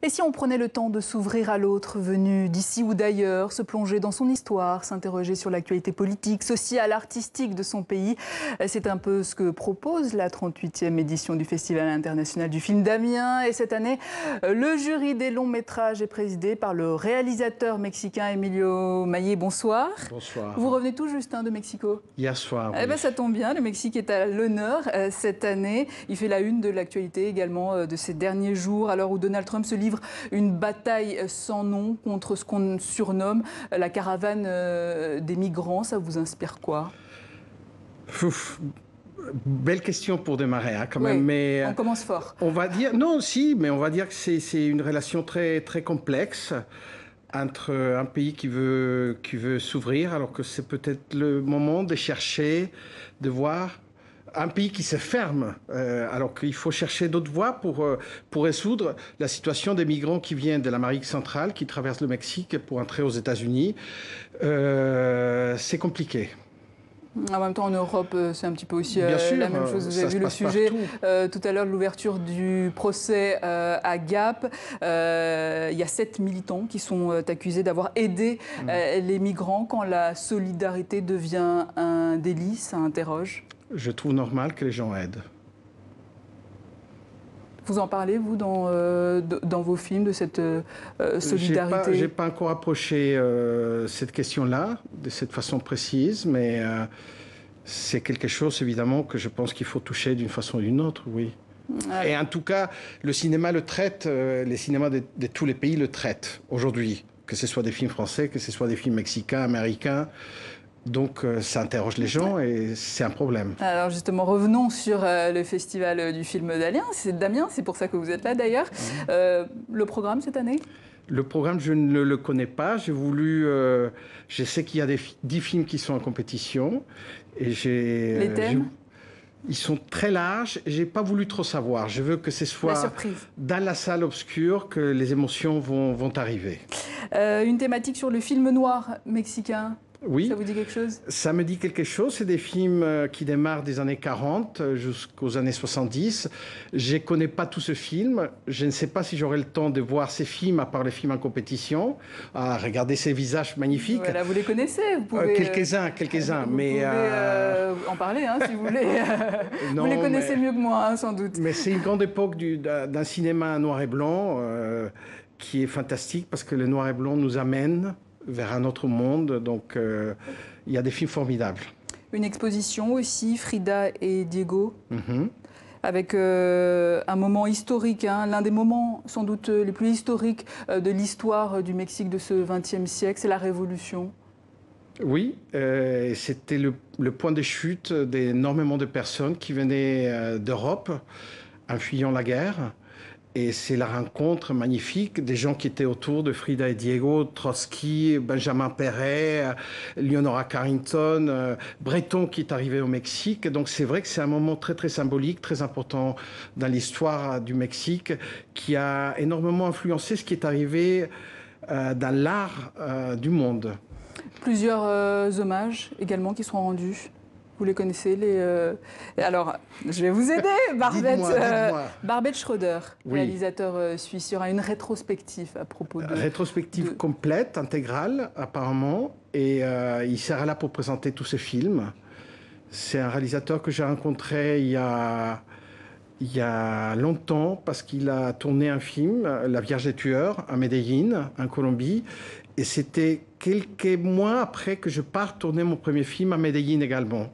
Et si on prenait le temps de s'ouvrir à l'autre, venu d'ici ou d'ailleurs, se plonger dans son histoire, s'interroger sur l'actualité politique, sociale, artistique de son pays, c'est un peu ce que propose la 38e édition du Festival international du film d'Amiens. Et cette année, le jury des longs métrages est présidé par le réalisateur mexicain Emilio Maillet. Bonsoir. Bonsoir. Vous revenez tout juste de Mexico. Hier soir. Eh ben, ça tombe bien, le Mexique est à l'honneur cette année. Il fait la une de l'actualité également de ces derniers jours, à l'heure où Donald Trump se livre une bataille sans nom contre ce qu'on surnomme la caravane des migrants. Ça vous inspire quoi? Belle question pour démarrer, hein, quand même. Oui, mais on commence fort. On va dire, non, si, mais on va dire que c'est une relation très, très complexe entre un pays qui veut s'ouvrir, alors que c'est peut-être le moment de chercher, de voir un pays qui se ferme, alors qu'il faut chercher d'autres voies pour résoudre la situation des migrants qui viennent de l'Amérique centrale, qui traversent le Mexique pour entrer aux États-Unis. C'est compliqué. En même temps, en Europe, c'est un petit peu aussi Bien sûr, la même chose. Vous avez vu le sujet tout à l'heure de l'ouverture du procès à Gap. Il y a 7 militants qui sont accusés d'avoir aidé les migrants. Quand la solidarité devient un délit, ça interroge. Je trouve normal que les gens aident. Vous en parlez, vous, dans vos films, de cette solidarité? Je n'ai pas encore approché cette question-là, de cette façon précise, mais c'est quelque chose, évidemment, que je pense qu'il faut toucher d'une façon ou d'une autre, oui. Et en tout cas, le cinéma le traite, les cinémas de tous les pays le traitent aujourd'hui, que ce soit des films français, que ce soit des films mexicains, américains. Donc ça interroge les gens et c'est un problème. Alors justement, revenons sur le festival du film d'Amiens, c'est pour ça que vous êtes là d'ailleurs. Le programme cette année? Le programme, je ne le connais pas. J'ai voulu... je sais qu'il y a 10 films qui sont en compétition. Et les thèmes? Ils sont très larges et je n'ai pas voulu trop savoir. Je veux que ce soit dans la salle obscure que les émotions vont arriver. Une thématique sur le film noir mexicain? Oui. Ça vous dit quelque chose? Ça me dit quelque chose. C'est des films qui démarrent des années 40 jusqu'aux années 70. Je ne connais pas tout ce film. Je ne sais pas si j'aurai le temps de voir ces films, à part les films en compétition, à regarder ces visages magnifiques. Voilà, vous les connaissez, vous pouvez... Quelques-uns. Vous mais pouvez en parler, hein, si vous voulez. Non, vous les connaissez mieux que moi, hein, sans doute. Mais c'est une grande époque d'un cinéma noir et blanc qui est fantastique parce que le noir et blanc nous amène vers un autre monde, donc il y a des films formidables. Une exposition aussi, Frida et Diego, avec un moment historique, hein, l'un des moments sans doute les plus historiques de l'histoire du Mexique de ce XXe siècle, c'est la Révolution. Oui, c'était le point de chute d'énormément de personnes qui venaient d'Europe en fuyant la guerre. Et c'est la rencontre magnifique des gens qui étaient autour de Frida et Diego, Trotsky, Benjamin Perret, Leonora Carrington, Breton qui est arrivé au Mexique. Donc c'est vrai que c'est un moment très très symbolique, très important dans l'histoire du Mexique, qui a énormément influencé ce qui est arrivé dans l'art du monde. Plusieurs hommages également qui seront rendus. Vous les connaissez, Alors, je vais vous aider, Barbet Schroeder, réalisateur suisse. Il y aura une rétrospective à propos de... Rétrospective complète, intégrale, apparemment. Et il sera là pour présenter tous ses films. C'est un réalisateur que j'ai rencontré il y a longtemps parce qu'il a tourné un film, La Vierge des tueurs, à Medellín, en Colombie. Et c'était quelques mois après que je parte tourner mon premier film à Medellín également.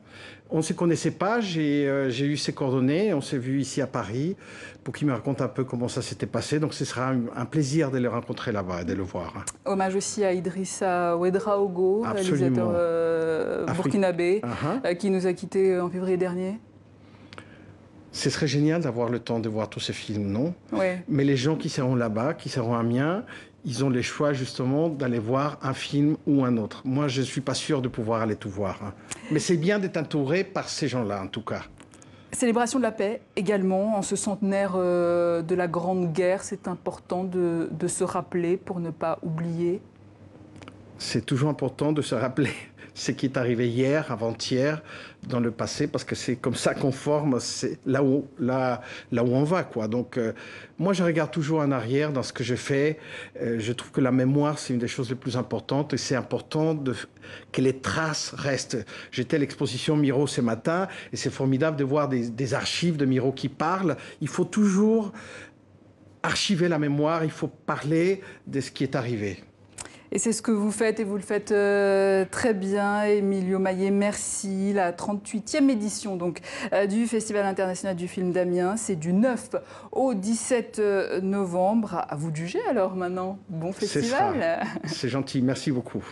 On ne se connaissait pas, j'ai eu ses coordonnées, on s'est vu ici à Paris pour qu'il me raconte un peu comment ça s'était passé. Donc ce sera un plaisir de le rencontrer là-bas et de le voir. Hommage aussi à Idrissa Ouedraogo, réalisateur burkinabé, qui nous a quittés en février dernier. Ce serait génial d'avoir le temps de voir tous ces films, non? Oui. Mais les gens qui seront là-bas, qui seront à Amiens, ils ont le choix justement d'aller voir un film ou un autre. Moi, je ne suis pas sûr de pouvoir aller tout voir. Mais c'est bien d'être entouré par ces gens-là, en tout cas. Célébration de la paix également, en ce centenaire de la Grande Guerre. C'est important de se rappeler pour ne pas oublier. c'est toujours important de se rappeler ce qui est arrivé hier, avant-hier, dans le passé, parce que c'est comme ça qu'on forme, c'est là où on va, quoi. Donc, moi, je regarde toujours en arrière dans ce que je fais. Je trouve que la mémoire, c'est une des choses les plus importantes, et c'est important que les traces restent. J'étais à l'exposition Miro ce matin, et c'est formidable de voir des archives de Miro qui parlent. Il faut toujours archiver la mémoire, il faut parler de ce qui est arrivé. Et c'est ce que vous faites, et vous le faites très bien, Emilio Maillet. Merci. La 38e édition donc, du Festival international du film d'Amiens, c'est du 9 au 17 novembre. À vous de juger alors maintenant. Bon festival. C'est gentil, merci beaucoup.